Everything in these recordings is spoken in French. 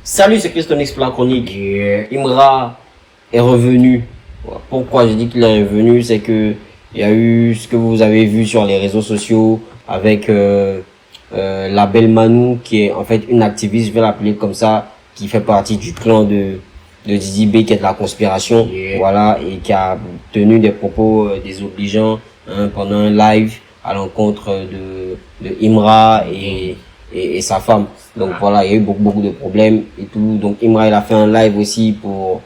Salut, c'est Christonix pour la chronique. Imra est revenu. Pourquoi je dis qu'il est revenu, c'est que il y a eu ce que vous avez vu sur les réseaux sociaux avec la belle Manu, qui est en fait une activiste, je vais l'appeler comme ça, qui fait partie du clan de Didi B, qui est de la conspiration, voilà, et qui a tenu des propos désobligeants pendant un live à l'encontre de Imra et sa femme. Donc voilà, il y a eu beaucoup de problèmes et tout. Donc Imra, il a fait un live aussi pour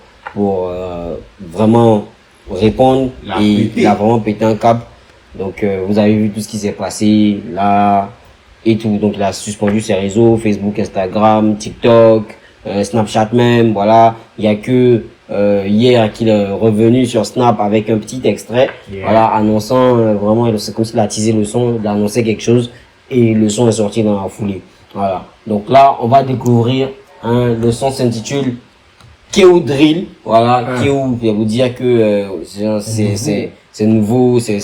vraiment répondre, et il a vraiment pété un câble. Donc vous avez vu tout ce qui s'est passé là et tout. Donc il a suspendu ses réseaux, Facebook, Instagram, TikTok, Snapchat même, voilà. Il y a que hier qu'il est revenu sur Snap avec un petit extrait, voilà, annonçant vraiment, c'est comme s'il a teasé le son, il a annoncé quelque chose et le son est sorti dans la foulée. Voilà. Donc là, on va découvrir, le son s'intitule Keo Drill. Voilà, Keo, je vais vous dire que c'est nouveau, c'est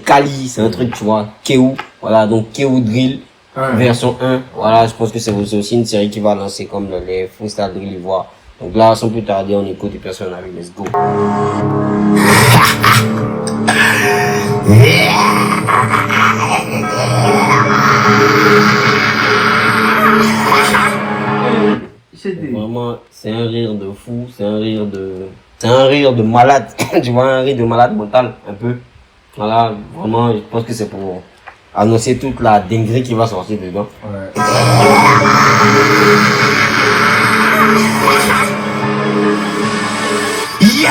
Kali, c'est un truc, tu vois, Keo. Voilà, donc Keo Drill version 1. Voilà, je pense que c'est aussi une série qui va lancer comme les freestyle drill ivoire. Donc là, sans plus tarder, on écoute et personne n'a vu. Let's go. Vraiment, c'est un rire de fou, c'est un rire de malade. Tu vois, un rire de malade mental, un peu. Voilà, vraiment, je pense que c'est pour annoncer toute la dinguerie qui va sortir dedans. Ouais. Yeah.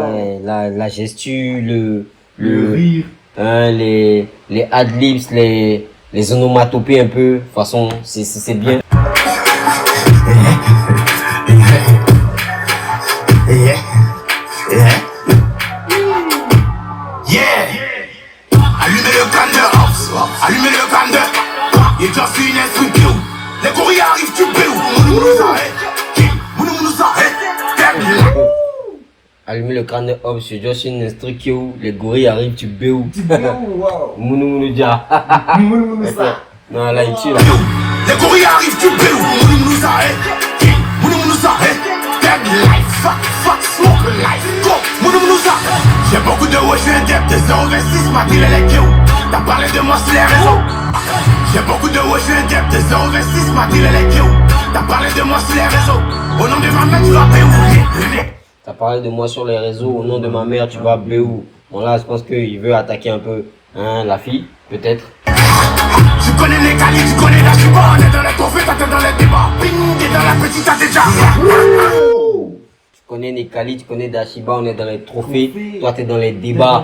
Ouais, la gestu, le rire, les adlibs, les onomatopées un peu, de toute façon, c'est bien. Allumez le crâne de Hobbs, allumez le crâne de il est just une instruction. Les gorilles arrivent, tu peux Allumer le crâne de Hobbs, c'est juste une instruction. Les gorilles arrivent, tu béou. Mounou dia. Non, là, ici, là. Les gorilles arrivent, tu béou. Smoke life, go, j'ai beaucoup de wesh, j'ai des 026, ma ville elle est Keo. T'as parlé de moi sur les réseaux. J'ai beaucoup de wesh, j'ai des 026, ma ville elle est Keo. T'as parlé de moi sur les réseaux. Au nom de ma mère, tu vas béou. T'as parlé de moi sur les réseaux, au nom de ma mère, tu vas béou. Bon là, je pense qu'il veut attaquer un peu la fille, peut-être. Tu connais les Kali, tu connais la Chiba, on est dans les trophées, t'es dans les débats. Ping, t'es dans la petite, t'as déjà. Tu connais Nekali, tu connais Dashiba, on est dans les trophées. Toi, t'es dans les débats.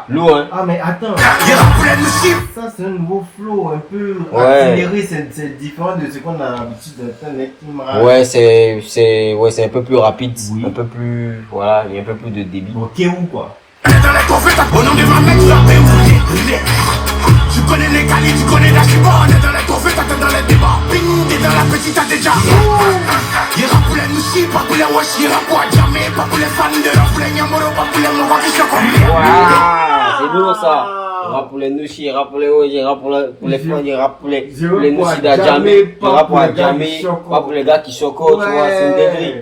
Lourd, hein? Ah, mais attends. Ça, c'est un nouveau flow un peu accéléré. C'est différent de ce qu'on a l'habitude de faire avec Imra. Ouais, c'est un peu plus rapide. Oui. Un peu plus. Voilà, il y a un peu plus de débit. Ok, où quoi? On est dans les trophées, au nom de ma mère, tu vas béou. Tu connais les Kali, tu connais la Chiba, on est dans les trophées, t'es dans les débats. Ping, t'es dans la petite, t'as déjà. Il rappe pour les Nushi, pas pour les Wash, il rappe pour jamais, pas pour les fans de rap, pour les Nyamoro, pas pour les Moga qui sont comme. Voilà, c'est lourd ça. Il rappe pour les Nushi, il rappe pour les Wash, il rappe pour les fans, il rappe pour les Nushi d'Adjamé, il rappe pour Adjamé, pas pour les gars qui choquent, tu vois, c'est une dinguerie.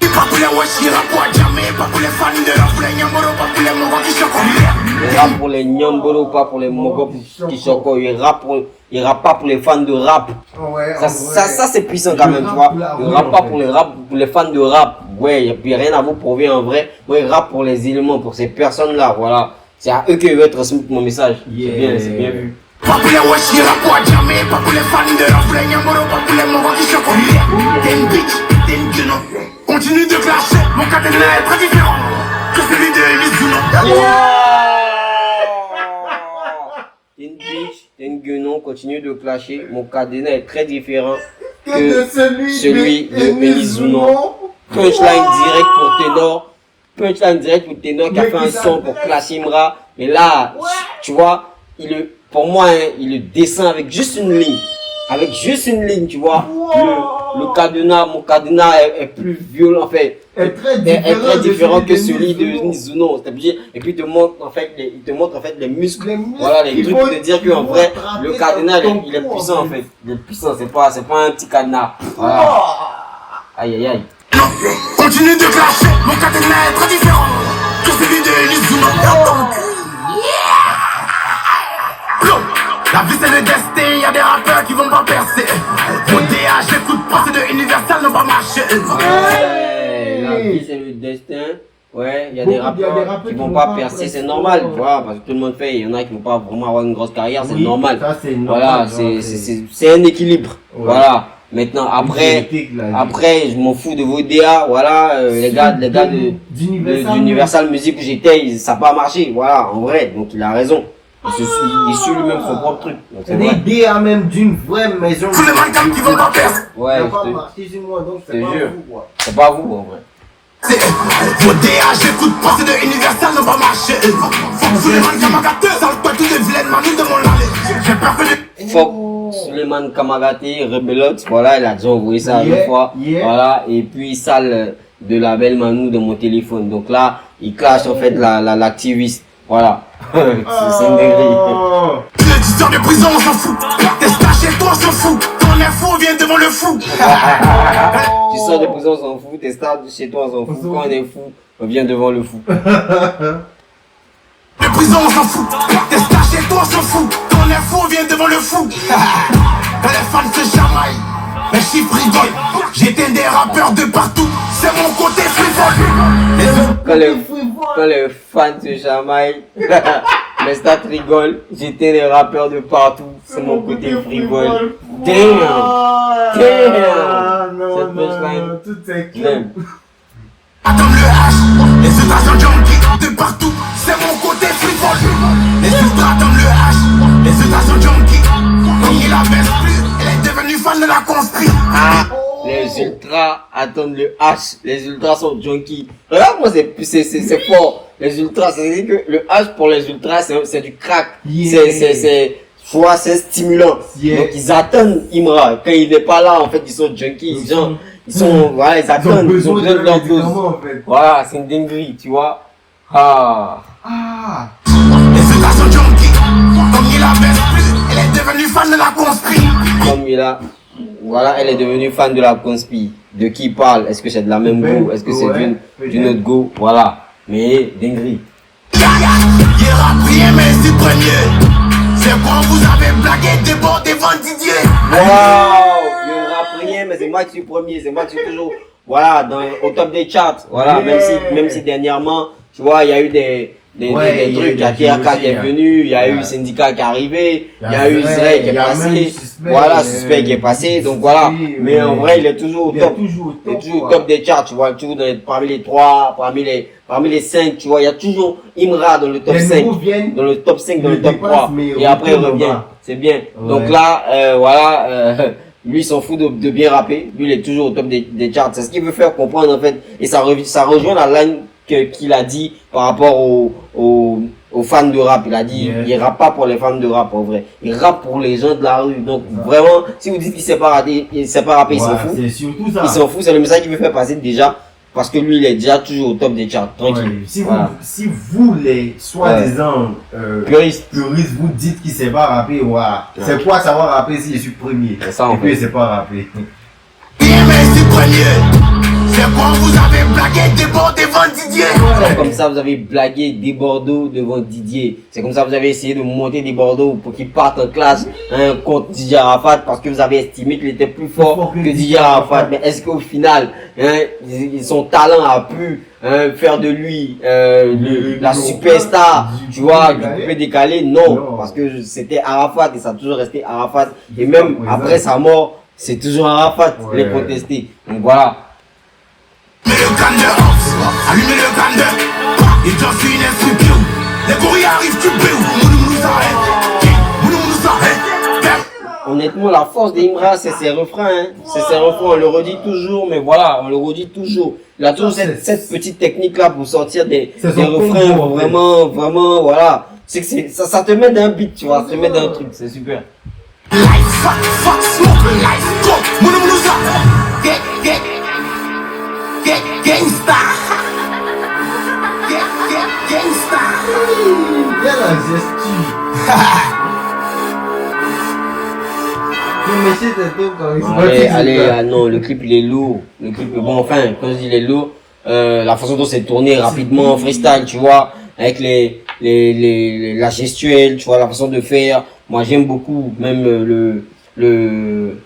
Pas pour les Wash, il rappe pour jamais, pas pour les fans de rap, pour les Nyamoro, pas pour les Moga qui sont comme. Il rappe pour les Nyambolo, pas pour les Mogo qui choquent. Il rappe pas pour les fans de rap. Ça c'est puissant quand même, tu vois. Il rappe pas pour les fans de rap. Ouais, il n'y a rien à vous prouver en vrai. Moi, il rappe pour les éléments, pour ces personnes-là, voilà. C'est à eux que je vais transmettre mon message. C'est bien vu. Pas pour les Wash, il rappe pour jamais, pas pour les fans de rap, pour les Nyamoro, pas pour les Mogo qui sont comme. T'es une bitch, t'es une gueule. Continue de clasher, mon cadenas est très différent que celui de Mizuno. T'es une bitch, t'es une guenon, continue de clasher. Mon cadenas est très différent que celui de Mizuno. Punchline direct pour Ténor. Punchline direct pour Ténor qui a fait un son pour classer Imra. Mais là, tu vois, pour moi, hein, il le descend avec juste une ligne. Avec juste une ligne, tu vois. Le cadenas, mon cadenas est plus violent, en fait. Est très différent que celui de Nizuno. Et puis, il te montre, en fait, les muscles. Voilà, les trucs pour te dire qu'en vrai, le cadenas, il est puissant, en fait. Il est puissant, c'est pas un petit cadenas. Voilà. Aïe, aïe, aïe. Continue de clasher, mon cadenas est très différent que celui de Nizuno. La vie c'est le destin, y'a des rappeurs qui vont pas percer. Mon DA, j'écoute pas, c'est de Universal, n'ont pas marché. Ouais, la vie c'est le destin. Ouais, il y a des rappeurs qui vont pas percer, c'est normal, tu vois, parce que tout le monde fait, il y en a qui vont pas vraiment avoir une grosse carrière, c'est normal. Ça, c'est normal. Voilà, c'est un équilibre. Ouais. Voilà. Maintenant, après, je m'en fous de vos DA, voilà, les gars d'Universal Music où j'étais, ça n'a pas marché, voilà, en vrai, donc il a raison. Il suit lui-même son propre truc. C'est des DA même d'une vraie maison. Tous les mannequins qui vont pas percer. Ouais, ça pas marché chez moi, donc c'est pas vous, quoi. C'est pas vous, en vrai. Vos DA, j'écoute pas, c'est de Universal, n'ont pas marché. Fuck Suleiman Kamagaté, sale toi, tous les vilaines manous de mon allée. J'ai peur que les... Fuck Suleiman Kamagaté, Rebelote, voilà, il a déjà envoyé ça une fois. Voilà, et puis sale de la belle Manou de mon téléphone. Donc là, il clash en fait l'activiste. Voilà. C'est une dinguerie. Tu sors de prison, on s'en fout. T'es staché, toi, on s'en fout. Ton info vient devant le fou. Tu sors de prison, on s'en fout. T'es star de chez toi, on s'en fout. Quand on est fou, on vient devant le fou. De prison, on s'en fout. T'es staché, toi, on s'en fout. Ton info vient devant le fou. Les fans se chamaillent. Les chiffres rigolent. J'éteins des rappeurs de partout. C'est mon côté frivole. Quand les fans se chamaillent, les stats rigolent. J'étais les rappeurs de partout. C'est mon côté frivole. Damn! Cette punchline. Tout est clair. Attends le H. Les ultras sont junkies de partout. C'est mon côté frivole. Les ultras attendent le H. Les ultras sont junkies. Comme il la baisse plus, elle est devenue fan de la conspire. Les ultras attendent le H. Les ultras sont junkies. Regarde moi c'est fort. Les ultras, c'est que le H pour les ultras c'est du crack. C'est stimulant. Donc ils attendent Imra. Quand il n'est pas là, en fait, ils sont junkies. Voilà, ils attendent. Ils ont besoin de leur dose. Voilà, c'est une dinguerie, tu vois. Les ultras sont junkies. Comme il la baisse plus, elle est devenue fan de la conspire. Voilà, elle est devenue fan de la conspi. De qui il parle? Est-ce que c'est de la même go? Est-ce que c'est d'une autre go? Voilà. Mais, dinguerie. Il rappe rien, mais c'est premier. C'est quand vous avez blagué débordé devant Didier. Waouh! Il rappe rien, mais c'est moi qui suis premier. C'est moi qui suis toujours, voilà, au top des charts. Voilà, même si dernièrement, tu vois, il y a eu des trucs, il y a TRK qui est venu, il y a eu Syndicat qui est arrivé, il y a eu Zray qui est passé, voilà, Suspect qui est passé, donc voilà. Mais en vrai, il est toujours au top. Il est toujours au top des charts, tu vois, toujours parmi les 3, parmi les 5, tu vois, il y a toujours Imra dans le top 5, dans le top 5, dans le top 3, et après il revient. C'est bien. Donc là, voilà, lui il s'en fout de bien rapper, lui il est toujours au top des charts. C'est ce qu'il veut faire comprendre en fait, et ça rejoint la ligne qu'il a dit par rapport aux fans de rap. Il a dit, il rappe pas pour les fans de rap, en vrai. Il rappe pour les gens de la rue. Donc, vraiment, si vous dites qu'il sait pas rapper, il s'en fout. C'est surtout ça. Il s'en fout, c'est le message qu'il veut faire passer déjà. Parce que lui, il est déjà toujours au top des charts. Tranquille. Si vous, les soi-disant puristes, vous dites qu'il sait pas rapper, voilà. C'est quoi savoir rapper s'il est sur premier? C'est ça, en fait. Et puis il sait pas rapper. C'est quand vous avez blagué débordé devant Didier. C'est comme ça vous avez blagué des Bordeaux devant Didier. C'est comme ça vous avez essayé de monter des Bordeaux pour qu'il parte en classe contre Didier Arafat parce que vous avez estimé qu'il était plus fort que Didier Arafat. Mais est-ce qu'au final, son talent a pu faire de lui la superstar, tu vois, du coupé décalé? Non, parce que c'était Arafat et ça a toujours resté Arafat. Et même après sa mort, c'est toujours Arafat les contesté. Donc voilà. Mais le canne allumez le canne. Il t'en suit une instruction. Les gorilles arrivent, tu peux. Nous arrête. Honnêtement, la force d'Imra, c'est ses refrains. Hein. C'est ses refrains, on le redit toujours, mais voilà, on le redit toujours. Il a toujours cette petite technique-là pour sortir des refrains vraiment, voilà. c'est que ça te met d'un beat, tu vois, ça te met d'un truc, c'est super. Life, fuck, smoke, life, go, mounouza, gangsta, gangsta. Il y a la gesture. Mais c'est tout quand Allez, non, le clip il est lourd. Le clip, bon, enfin, quand je dis il est lourd, la façon dont c'est tourné rapidement, freestyle, tu vois, avec la gestuelle, tu vois, la façon de faire. Moi, j'aime beaucoup, même le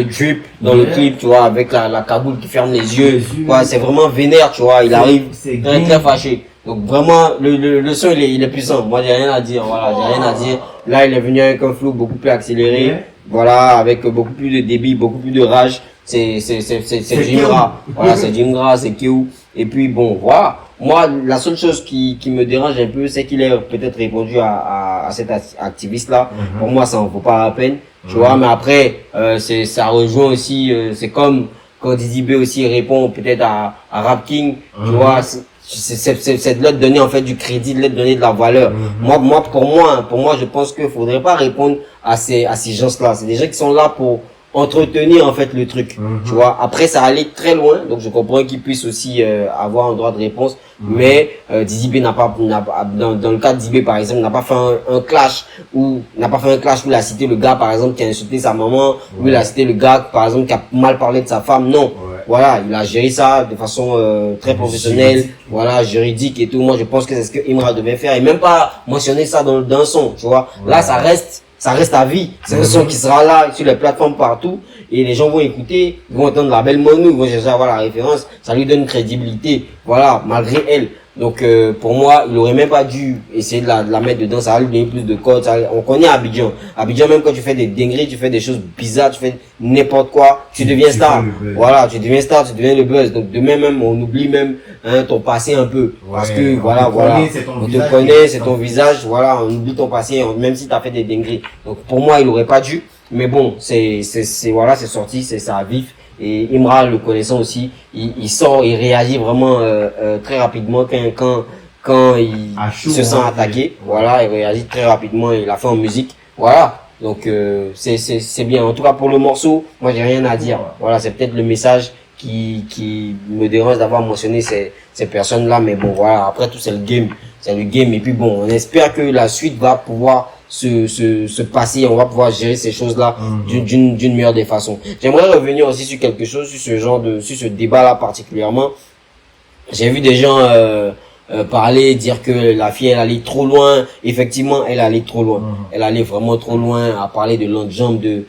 drip dans le clip, tu vois, avec la cagoule qui ferme les yeux. Ouais, c'est vraiment vénère, tu vois, il arrive très, très fâché. Donc vraiment, le son, il est puissant. Moi, j'ai rien à dire, voilà, j'ai rien à dire. Là, il est venu avec un flow beaucoup plus accéléré. Voilà, avec beaucoup plus de débit, beaucoup plus de rage. C'est Jimra. Voilà, c'est Jimra, c'est Kéou. Et puis bon, voilà. Moi, la seule chose qui me dérange un peu, c'est qu'il ait peut-être répondu à cet activiste-là. Pour moi, ça en vaut pas la peine. Tu vois, mais après, ça rejoint aussi, c'est comme quand Didi B aussi répond peut-être à Rap King. Tu vois, c'est de leur donner en fait du crédit, de leur donner de la valeur. Pour moi, je pense qu'il faudrait pas répondre à ces gens-là. C'est des gens qui sont là pour entretenir en fait le truc, tu vois. Après, ça allait très loin, donc je comprends qu'ils puissent aussi avoir un droit de réponse. Mais Didi B dans le cas de Didi B par exemple, n'a pas fait un clash où il a cité le gars par exemple qui a insulté sa maman, ou il a cité le gars par exemple qui a mal parlé de sa femme. Non, voilà, il a géré ça de façon très professionnelle, voilà, juridique et tout. Moi, je pense que c'est ce que Imra devait faire et même pas mentionner ça dans un son, tu vois. Là, ça reste à vie. C'est un son qui sera là sur les plateformes partout et les gens vont écouter, ils vont entendre la belle Monou, ils vont chercher à avoir la référence, ça lui donne crédibilité, voilà, malgré elle. Donc pour moi, il aurait même pas dû essayer de la mettre dedans, ça va lui donner plus de codes. On connaît Abidjan. Abidjan, même quand tu fais des dingueries, tu fais des choses bizarres, tu fais n'importe quoi, tu deviens star. Voilà, tu deviens star, tu deviens le buzz. Donc demain même, on oublie même ton passé un peu. Parce que voilà, on te connaît, c'est ton visage, voilà, on oublie ton passé, même si tu as fait des dingueries. Donc pour moi, il aurait pas dû. Mais bon, c'est sorti, c'est ça à vif. Et Imra, le connaissant aussi, il sort, il réagit vraiment très rapidement quand il se sent attaqué. Voilà, il réagit très rapidement, il a fait en musique. Voilà, donc c'est bien. En tout cas pour le morceau, moi j'ai rien à dire. Voilà, c'est peut-être le message qui me dérange d'avoir mentionné ces personnes-là, mais bon voilà. Après tout c'est le game. Et puis bon, on espère que la suite va pouvoir se passer, on va pouvoir gérer ces choses-là d'une meilleure des façons. J'aimerais revenir aussi sur quelque chose, sur ce débat-là particulièrement. J'ai vu des gens parler, dire que la fille elle allait trop loin. Effectivement, elle allait trop loin. Elle allait vraiment trop loin à parler de l'enjambe de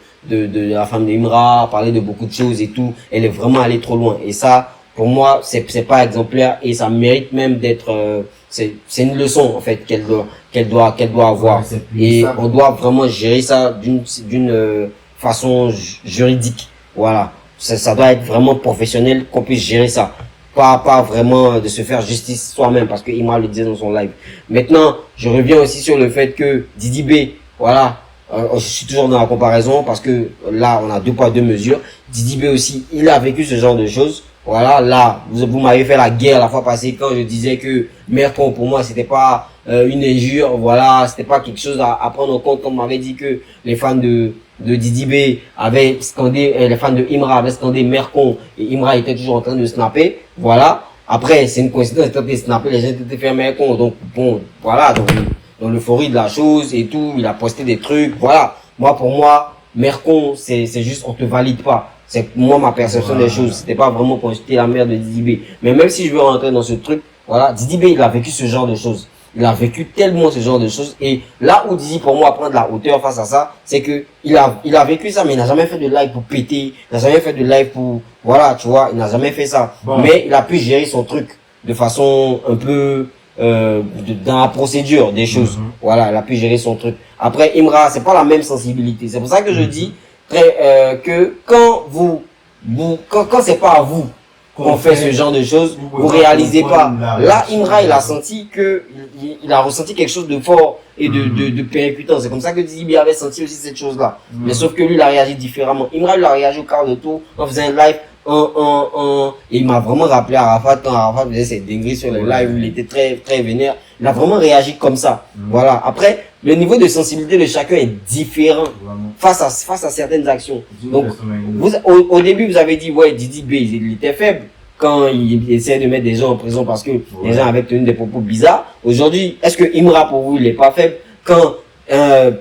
la femme d'Imra, à parler de beaucoup de choses et tout. Elle est vraiment allée trop loin. Et ça, pour moi, c'est pas exemplaire et ça mérite même d'être c'est une leçon en fait qu'elle doit avoir et on doit vraiment gérer ça d'une façon juridique. Voilà, ça doit être vraiment professionnel qu'on puisse gérer ça, pas vraiment de se faire justice soi-même, parce que Imra le disait dans son live. Maintenant, je reviens aussi sur le fait que Didi B, voilà, je suis toujours dans la comparaison parce que là on a 2 poids 2 mesures. Didi B aussi, il a vécu ce genre de choses. Voilà, là, vous m'avez fait la guerre la fois passée quand je disais que Mercon, pour moi, c'était pas une injure, voilà, c'était pas quelque chose à prendre en compte, comme on m'avait dit que les fans de Didi B avaient scandé, les fans de Imra avaient scandé Mercon, et Imra était toujours en train de snapper, voilà. Après, c'est une coïncidence, quand il snappait, les gens étaient fait Mercon, donc bon, voilà, dans l'euphorie de la chose et tout, il a posté des trucs, voilà. Pour moi, Mercon, c'est juste, on te valide pas. C'est moi ma perception des choses. C'était pas vraiment pour insulter la mère de Didi B. Mais même si je veux rentrer dans ce truc, voilà, Didi B, il a vécu ce genre de choses. Il a vécu tellement ce genre de choses. Et là où Didi, pour moi, prend de la hauteur face à ça, c'est que il a vécu ça, mais il n'a jamais fait de live pour péter. Il n'a jamais fait de live pour, voilà, tu vois, il n'a jamais fait ça. Mais il a pu gérer son truc de façon un peu, dans la procédure des choses. Voilà, il a pu gérer son truc. Après, Imra, c'est pas la même sensibilité. C'est pour ça que je dis, que quand quand c'est pas à vous qu'on fait ce genre de choses, vous réalisez pas. Là, Imra, il a senti il a ressenti quelque chose de fort et de percutant. C'est comme ça que Didi B avait senti aussi cette chose-là. Mais sauf que lui, il a réagi différemment. Imra, il a réagi au quart de tour en faisant un live et il m'a vraiment rappelé Arafat quand Arafat faisait ses dingueries sur le live où il était très, très vénère. Il a vraiment réagi comme ça. Voilà. Après, le niveau de sensibilité de chacun est différent face à certaines actions. Donc, au début, vous avez dit, ouais, Didi B, il était faible quand il essayait de mettre des gens en prison parce que les gens avaient tenu des propos bizarres. Aujourd'hui, est-ce que Imra, pour vous, il est pas faible quand,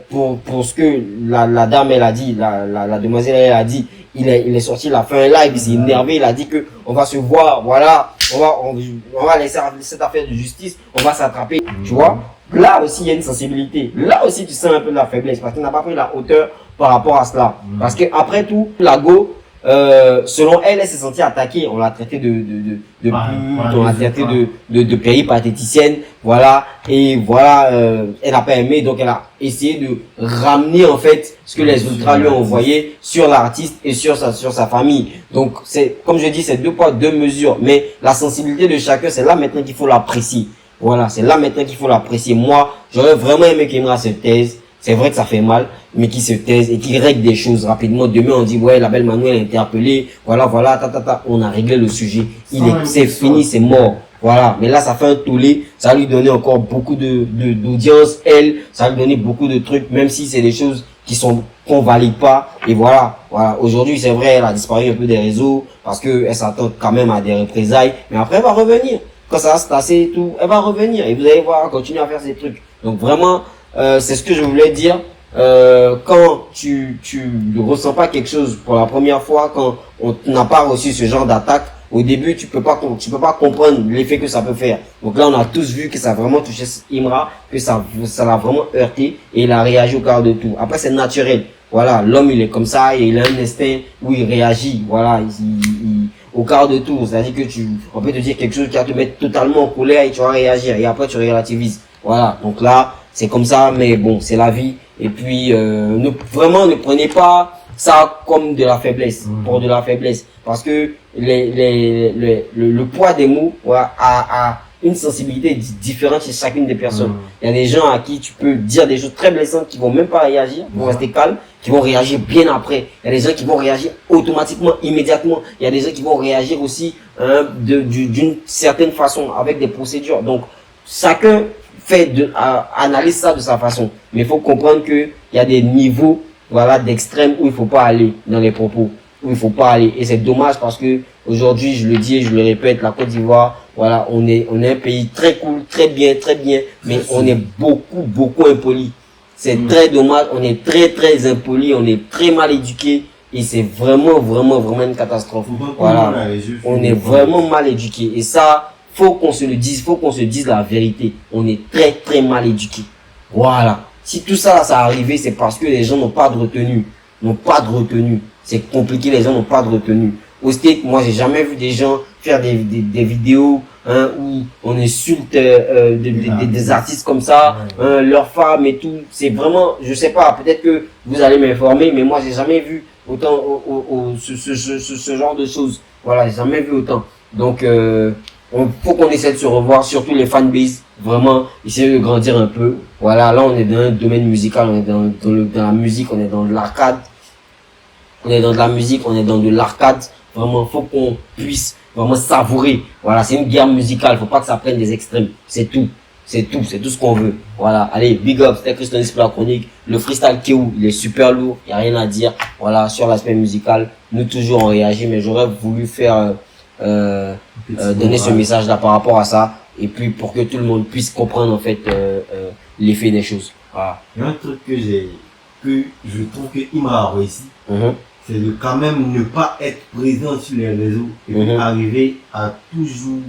pour ce que la dame, elle a dit, la demoiselle, elle a dit, il est sorti, il a fait un live, il s'est énervé, il a dit que on va se voir, voilà, on va laisser cette affaire de justice, on va s'attraper, tu vois. Là aussi, il y a une sensibilité. Là aussi, tu sens un peu de la faiblesse parce qu'il n'a pas pris la hauteur par rapport à cela. Parce que après tout, la go, selon elle, elle s'est sentie attaquée. On l'a traité de pute, on l'a traité de péripatéticienne, voilà. Et voilà, elle n'a pas aimé, donc elle a essayé de ramener en fait ce que les ultras lui ont envoyé sur l'artiste et sur sa famille. Donc c'est, comme je dis, c'est 2 poids 2 mesures. Mais la sensibilité de chacun, c'est là maintenant qu'il faut l'apprécier. Voilà, c'est là maintenant qu'il faut l'apprécier. Moi, j'aurais vraiment aimé qu'Imra se taise. C'est vrai que ça fait mal, mais qu'il se taise et qu'il règle des choses rapidement. Demain, on dit, ouais, la belle Manuel est interpellée. Voilà, on a réglé le sujet. C'est fini, c'est mort. Voilà. Mais là, ça fait un tollé. Ça lui donnait encore beaucoup d'audience. Ça lui donnait beaucoup de trucs, même si c'est des choses qu'on valide pas. Et voilà. Aujourd'hui, c'est vrai, elle a disparu un peu des réseaux parce que elle s'attend quand même à des représailles. Mais après, elle va revenir. Quand ça va se tasser et tout, elle va revenir. Et vous allez voir, continuer à faire ces trucs. Donc vraiment, c'est ce que je voulais dire. Quand tu ne ressens pas quelque chose pour la première fois, quand on n'a pas reçu ce genre d'attaque, au début, tu peux pas comprendre l'effet que ça peut faire. Donc là, on a tous vu que ça a vraiment touché Imra, que ça l'a vraiment heurté et il a réagi au quart de tout. Après, c'est naturel. Voilà, l'homme, il est comme ça et il a un instinct où il réagit. Voilà, au quart de tour. C'est-à-dire que on peut te dire quelque chose qui va te mettre totalement en colère et tu vas réagir. Et après, tu relativises. Voilà. Donc là, c'est comme ça, mais bon, c'est la vie. Et puis, ne prenez pas ça comme de la faiblesse, pour de la faiblesse. Parce que le poids des mots, voilà, a une sensibilité différente chez chacune des personnes. Il y a des gens à qui tu peux dire des choses très blessantes qui vont même pas réagir, vont rester calmes, qui vont réagir bien après. Il y a des gens qui vont réagir automatiquement, immédiatement. Il y a des gens qui vont réagir aussi d'une certaine façon, avec des procédures. Donc, chacun analyse ça de sa façon. Mais il faut comprendre que il y a des niveaux, voilà, d'extrême où il faut pas aller dans les propos, où il faut pas aller. Et c'est dommage parce que aujourd'hui, je le dis et je le répète, la Côte d'Ivoire, voilà, on est un pays très cool, très bien, mais on est beaucoup impoli. C'est très dommage, on est très impoli, on est très mal éduqué et c'est vraiment une catastrophe. Voilà, on est vraiment mal éduqué et ça, faut qu'on se le dise, faut qu'on se dise la vérité. On est très mal éduqué. Voilà. Si tout ça arrivé, c'est parce que les gens n'ont pas de retenue. C'est compliqué, les gens n'ont pas de retenue. Au State, moi, j'ai jamais vu des gens faire des vidéos, où on insulte, des artistes comme ça, leurs femmes et tout. C'est vraiment, je sais pas, peut-être que vous allez m'informer, mais moi, j'ai jamais vu autant, ce genre de choses. Voilà, j'ai jamais vu autant. Donc, faut qu'on essaie de se revoir, surtout les fanbases, vraiment, essayer de grandir un peu. Voilà, là, on est dans un domaine musical, on est dans la musique, on est dans de l'arcade. On est dans de la musique, on est dans de l'arcade. Vraiment, faut qu'on puisse vraiment savourer. Voilà, c'est une guerre musicale, faut pas que ça prenne des extrêmes. C'est tout ce qu'on veut. Voilà, allez, big up, c'était Christonis pour la chronique. Le freestyle Kéou, il est super lourd, y a rien à dire. Voilà, sur l'aspect musical, nous toujours on réagit, mais j'aurais voulu faire donner ce message là par rapport à ça et puis pour que tout le monde puisse comprendre en fait l'effet des choses. Voilà. Il y a un truc que je trouve que Imra a réussi, c'est de quand même ne pas être présent sur les réseaux et puis arriver à toujours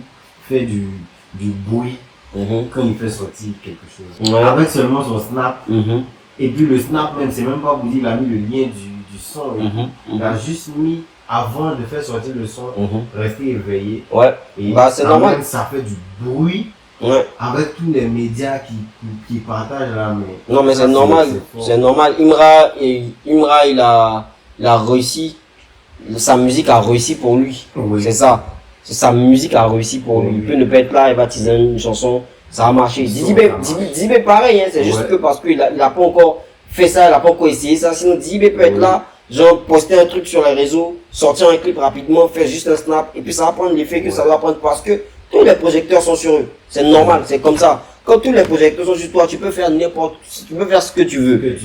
faire du bruit quand il fait sortir quelque chose. Avec seulement son snap. Et puis le snap même, c'est même pas vous dire il a mis le lien du son. Il a juste mis avant de faire sortir le son, rester éveillé. Ouais. Et c'est normal. Ça fait du bruit. Ouais. Avec tous les médias qui partagent là, mais. Non, mais c'est normal. C'est normal. Imra, il a réussi. Sa musique a réussi pour lui. Oui. C'est ça. Sa musique a réussi pour lui. Il peut ne pas être là et baptiser une chanson. Ça a marché. Didi B pareil, hein. C'est juste que parce qu'il a pas encore fait ça, il a pas encore essayé ça. Sinon, Didi B peut être là genre poster un truc sur les réseaux, sortir un clip rapidement, faire juste un snap, et puis ça va prendre l'effet que ça doit prendre parce que tous les projecteurs sont sur eux. C'est normal, c'est comme ça. Quand tous les projecteurs sont sur toi, tu peux faire tu peux faire ce que tu veux.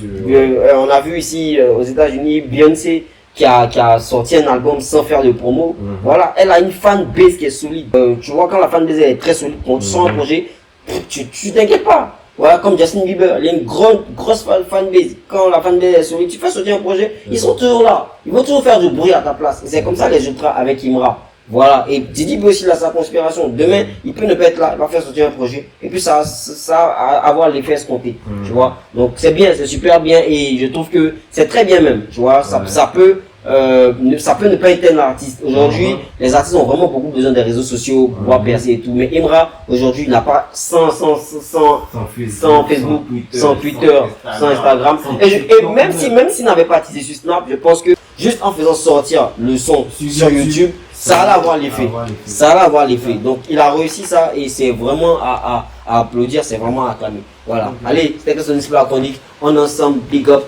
On a vu ici aux États-Unis Beyoncé qui a sorti un album sans faire de promo. Voilà, elle a une fan base qui est solide. Tu vois, quand la fan base est très solide, quand tu sors un projet, tu t'inquiètes pas. Voilà, comme Justin Bieber, il y a une grosse fan base. Quand la fan base est solide, tu fais sortir un projet, ils sont toujours là. Ils vont toujours faire du bruit à ta place. Et c'est comme ça les ultras avec Imra. Voilà, et Didi B aussi, il a sa conspiration. Demain, il peut ne pas être là, il va faire sortir un projet. Et puis ça avoir l'effet escompté, tu vois. Donc c'est bien, c'est super bien, et je trouve que c'est très bien même, tu vois. Ça peut ne pas être un artiste. Aujourd'hui, les artistes ont vraiment beaucoup besoin des réseaux sociaux pour pouvoir percer et tout. Mais Imra, aujourd'hui, il n'a pas sans Facebook, sans Twitter, sans Instagram. Et même s'il n'avait pas teasé sur Snap, je pense que juste en faisant sortir le son sur YouTube, ça allait avoir l'effet. Ça allait avoir l'effet. Donc, il a réussi ça et c'est vraiment à applaudir, c'est vraiment à acclamer. Voilà. Allez, c'était que ce n'est pas chronique. On ensemble, big up.